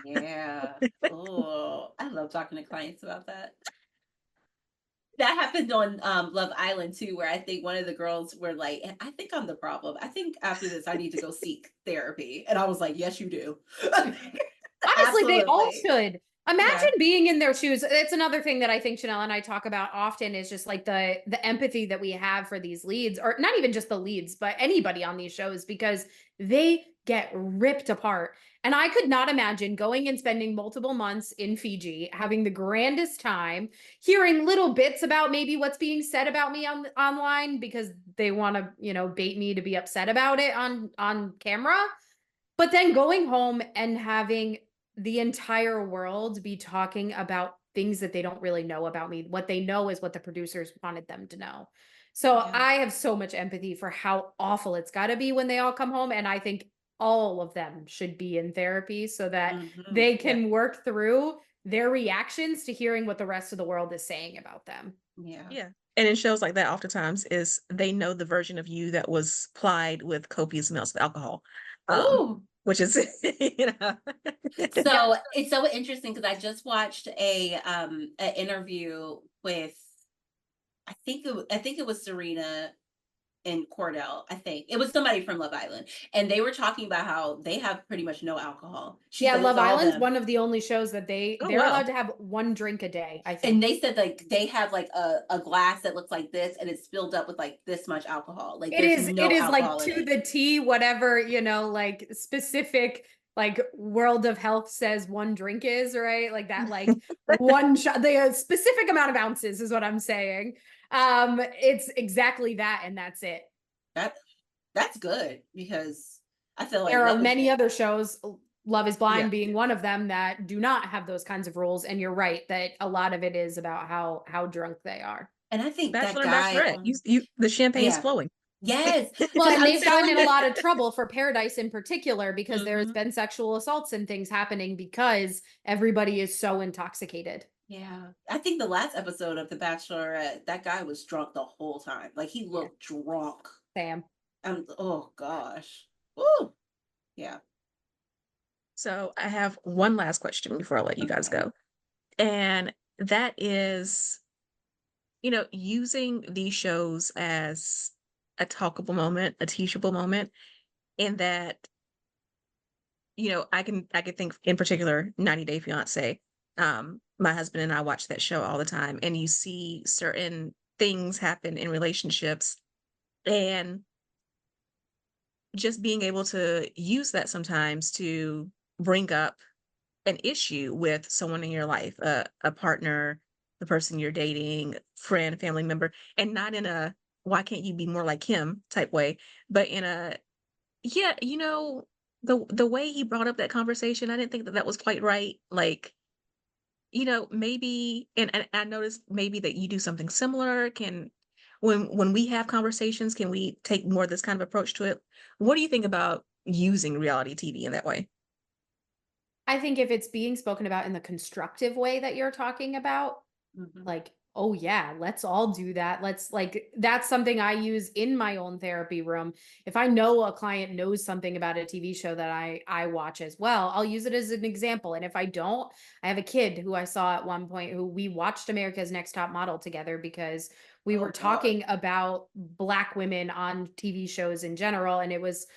Yeah. Oh, I love talking to clients about that. That happened on Love Island too, where I think one of the girls were like, I think I'm the problem. I think after this, I need to go seek therapy. And I was like, yes, you do. honestly, they all Absolutely. should. Imagine Yeah. being in their shoes. It's another thing that I think Chenelle and I talk about often, is just like the empathy that we have for these leads, or not even just the leads, but anybody on these shows, because they get ripped apart. And I could not imagine going and spending multiple months in Fiji, having the grandest time, hearing little bits about maybe what's being said about me online because they want to, bait me to be upset about it on camera. But then going home and having the entire world be talking about things that they don't really know about me. What they know is what the producers wanted them to know. So Yeah. I have so much empathy for how awful it's got to be when they all come home. And I think all of them should be in therapy so that Mhm. they can work through their reactions to hearing what the rest of the world is saying about them. Yeah. Yeah. And in shows like that, oftentimes is they know the version of you that was plied with copious amounts of alcohol, Oh, which is, you know, so it's so interesting because I just watched an interview with I think it was Serena and Cordell. I think it was somebody from Love Island, and they were talking about how they have pretty much no alcohol. She Yeah, said it's Love all Island's them. one of the only shows that oh they're wow. allowed to have 1 drink a day, I think. And they said like they have like a glass that looks like this and it's filled up with like this much alcohol. Like there's It no is like alcohol in to it. the T, whatever, like specific, like World of Health says 1 drink is, right? Like that, like 1 shot, the specific amount of ounces is what I'm saying. It's exactly that, and that's it. That that's good because I feel like There are that would many other shows, Love is Blind Yeah. being one of them, that do not have those kinds of rules. And you're right that a lot of it is about how drunk they are. and I think that Bachelor and guy Bachelorette, the champagne's yeah. flowing. Yes. Well, 'Cause and I'm they've gotten telling in a you. lot of trouble for Paradise in particular because there's Mhm. been sexual assaults and things happening because everybody is so intoxicated. Yeah. I think the last episode of The Bachelorette, that guy was drunk the whole time. Like he Yeah. looked drunk. Sam. Oh gosh. Ooh. Yeah. So I have one last question before I let you guys Okay. go. And that is, using these shows as a talkable moment, a teachable moment, in that, I can think in particular 90 Day Fiance. My husband and I watch that show all the time, and you see certain things happen in relationships, and just being able to use that sometimes to bring up an issue with someone in your life, a partner, the person you're dating, friend, family member, and not in a why can't you be more like him type way, but in a yeah, the way he brought up that conversation, I didn't think that that was quite right. Like, maybe, and I noticed maybe that you do something similar. When we have conversations, can we take more of this kind of approach to it? What do you think about using reality TV in that way? I think if it's being spoken about in the constructive way that you're talking about, Mhm. like, oh yeah, let's all do that. That's something I use in my own therapy room. If I know a client knows something about a TV show that I watch as well, I'll use it as an example. And if I don't, I have a kid who I saw at one point who we watched America's Next Top Model together because we Oh were God. talking about Black women on TV shows in general. And it was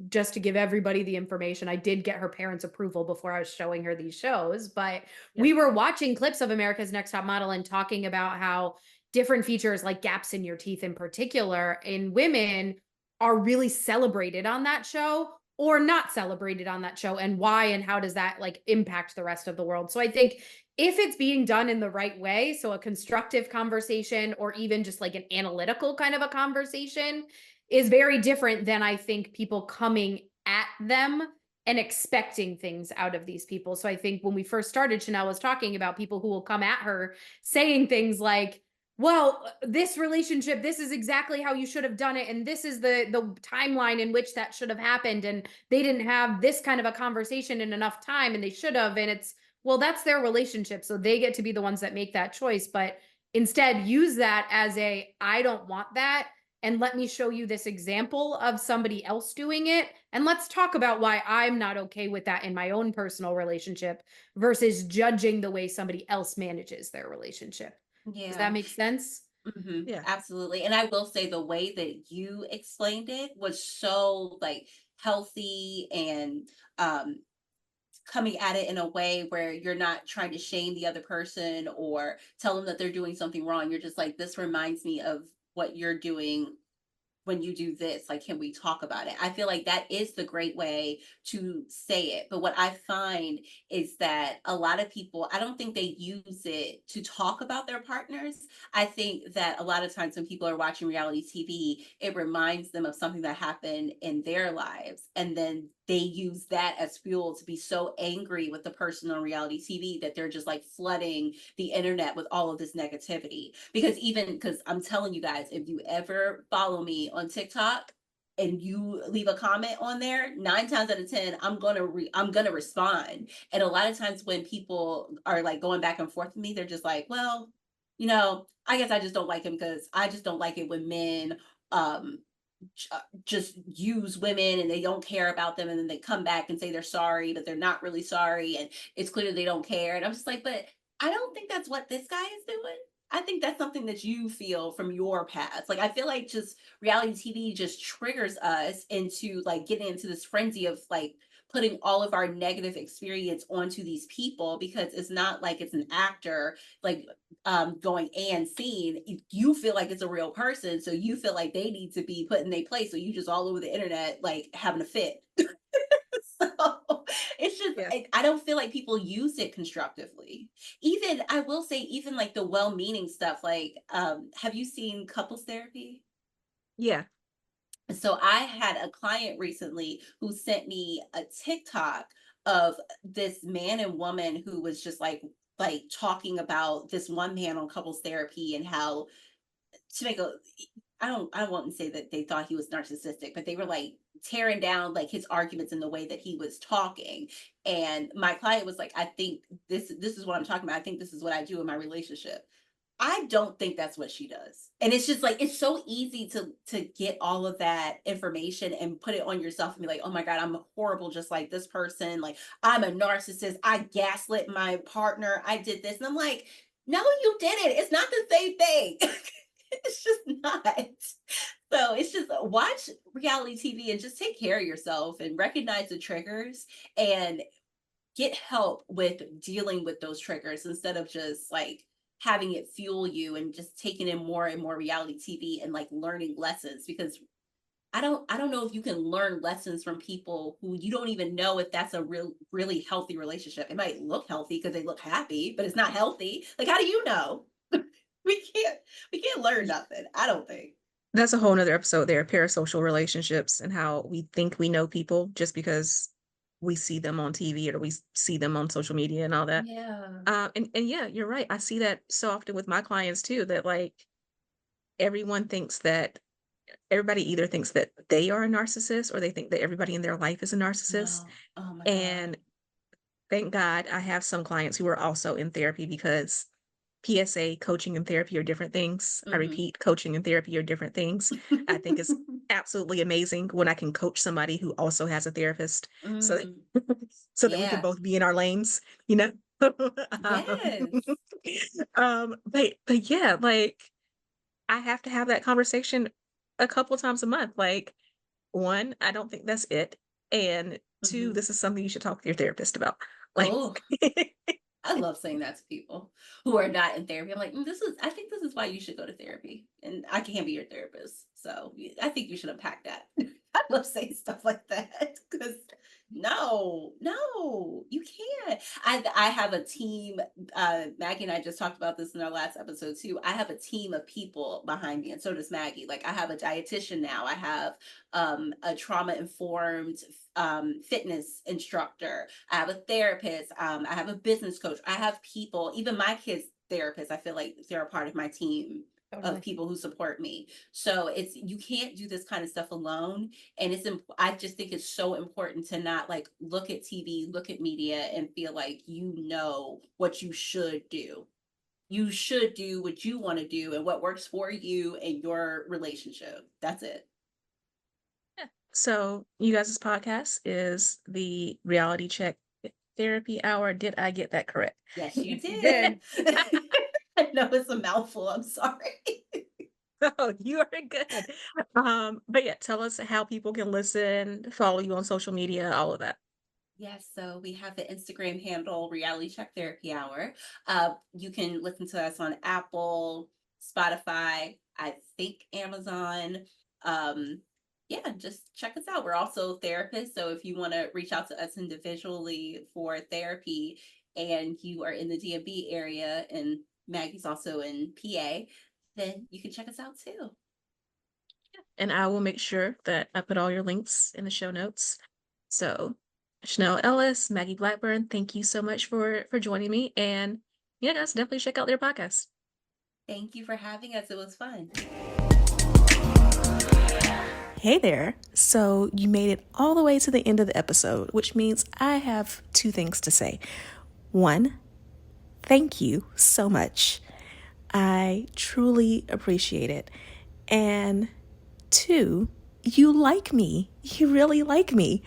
just to give everybody the information, I did get her parents' approval before I was showing her these shows, but Yeah. we were watching clips of America's Next Top Model and talking about how different features like gaps in your teeth in particular in women are really celebrated on that show, or not celebrated on that show, and why, and how does that like impact the rest of the world? So I think if it's being done in the right way, so a constructive conversation or even just like an analytical kind of a conversation is very different than I think people coming at them and expecting things out of these people. So I think when we first started, Chenelle was talking about people who will come at her saying things like, well, this relationship, this is exactly how you should have done it, and this is the timeline in which that should have happened, and they didn't have this kind of a conversation in enough time, and they should have. And it's, well, that's their relationship, so they get to be the ones that make that choice. But instead use that as a, I don't want that, and let me show you this example of somebody else doing it, and let's talk about why I'm not okay with that in my own personal relationship, versus judging the way somebody else manages their relationship. Does that Yeah. make sense? Yeah. Absolutely. And I will say the way that you explained it was so like healthy and coming at it in a way where you're not trying to shame the other person or tell them that they're doing something wrong. You're just like, this reminds me of what you're doing when you do this. Like, can we talk about it? I feel like that is the great way to say it. But what I find is that a lot of people, I don't think they use it to talk about their partners. I think that a lot of times when people are watching reality TV, it reminds them of something that happened in their lives. And then they use that as fuel to be so angry with the person on reality TV that they're just like flooding the internet with all of this negativity. Because I'm telling you guys, if you ever follow me on TikTok and you leave a comment on there, 9 times out of 10, I'm gonna respond. And a lot of times when people are like going back and forth with me, they're just like, well, I guess I just don't like him because I just don't like it when men um just use women and they don't care about them, and then they come back and say they're sorry but they're not really sorry, and it's clear that they don't care. And I'm just like, but I don't think that's what this guy is doing. I think that's something that you feel from your past. Like, I feel like just reality TV just triggers us into like getting into this frenzy of like putting all of our negative experience onto these people, because it's not like it's an actor like going and seen. You feel like it's a real person, so you feel like they need to be put in their place, so you just all over the internet like having a fit. So it's just, Yeah. I don't feel like people use it constructively. Even, I will say, even like the well-meaning stuff, like have you seen couples therapy? Yeah. So I had a client recently who sent me a TikTok of this man and woman who was just like talking about this one man on couples therapy, and how to make a, I won't say that they thought he was narcissistic, but they were like tearing down like his arguments in the way that he was talking. And my client was like, I think this is what I'm talking about. I think this is what I do in my relationship. I don't think that's what she does. And it's just like, it's so easy to get all of that information and put it on yourself and be like, oh my God, I'm horrible just like this person. Like, I'm a narcissist. I gaslit my partner. I did this. And I'm like, no, you didn't. It's not the same thing. It's just not. So it's just watch reality TV and just take care of yourself and recognize the triggers and get help with dealing with those triggers, instead of just like having it fuel you and just taking in more and more reality TV and like learning lessons. Because I don't know if you can learn lessons from people who you don't even know if that's a really healthy relationship. It might look healthy because they look happy, but it's not healthy. Like, how do you know? We can't learn nothing, I don't think. That's a whole nother episode there, parasocial relationships and how we think we know people just because we see them on TV or we see them on social media and all that. Yeah. And yeah, you're right. I see that so often with my clients too, that like everyone thinks that everybody either thinks that they are a narcissist or they think that everybody in their life is a narcissist. No. Oh my God. And thank God I have some clients who are also in therapy, because PSA, coaching and therapy are different things. I Mhm. repeat, coaching and therapy are different things. I think it's absolutely amazing when I can coach somebody who also has a therapist, so Mm, so that we can yeah. both be in our lanes, you know. Yes. But yeah, like I have to have that conversation a couple times a month. Like, one, I don't think that's it, and two, Mhm. this is something you should talk to your therapist about. Like, Oh, I love saying that to people who are not in therapy. I'm like, I think this is why you should go to therapy. And I can't be your therapist. So I think you should unpack that. I love saying stuff like that because No, you can't. I have a team. Maggie and I just talked about this in our last episode too. I have a team of people behind me, and so does Maggie. Like I have a dietitian now. I have a trauma informed fitness instructor. I have a therapist. I have a business coach. I have people. Even my kids' therapists. I feel like they're a part of my team Totally. of people who support me. So it's you can't do this kind of stuff alone. And I just think it's so important to not like look at TV, look at media and feel like you know what you should do. You should do what you want to do and what works for you and your relationship. That's it. So you guys' podcast is the Reality Check Therapy Hour. Did I get that correct? Yes, you You did. I know it's a mouthful. I'm sorry. Oh, you are good. But yeah, tell us how people can listen, follow you on social media, all of that. Yes, so we have the Instagram handle Reality Check Therapy Hour. You can listen to us on Apple, Spotify, I think Amazon. Yeah, just check us out. We're also therapists, so if you want to reach out to us individually for therapy and you are in the DMV area and Maggie's also in PA, then you can check us out too. And I will make sure that I put all your links in the show notes. So Chenelle Ellis, Maggie Blackburn, thank you so much for joining me. And yeah, guys, definitely check out their podcast. Thank you for having us. It was fun. Hey there. So you made it all the way to the end of the episode, which means I have two things to say. One, thank you so much. I truly appreciate it. And two, you like me. You really like me.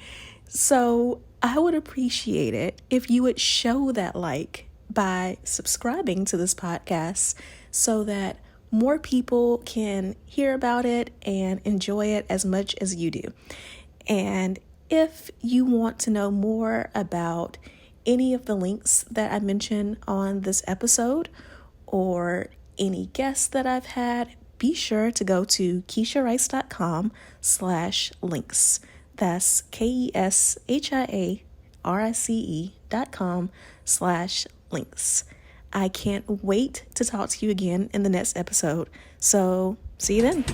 So I would appreciate it if you would show that like by subscribing to this podcast so that more people can hear about it and enjoy it as much as you do. And if you want to know more about any of the links that I mentioned on this episode or any guests that I've had, be sure to go to KeshiaRice.com/links. That's KeshiaRice.com/links. I can't wait to talk to you again in the next episode. So see you then.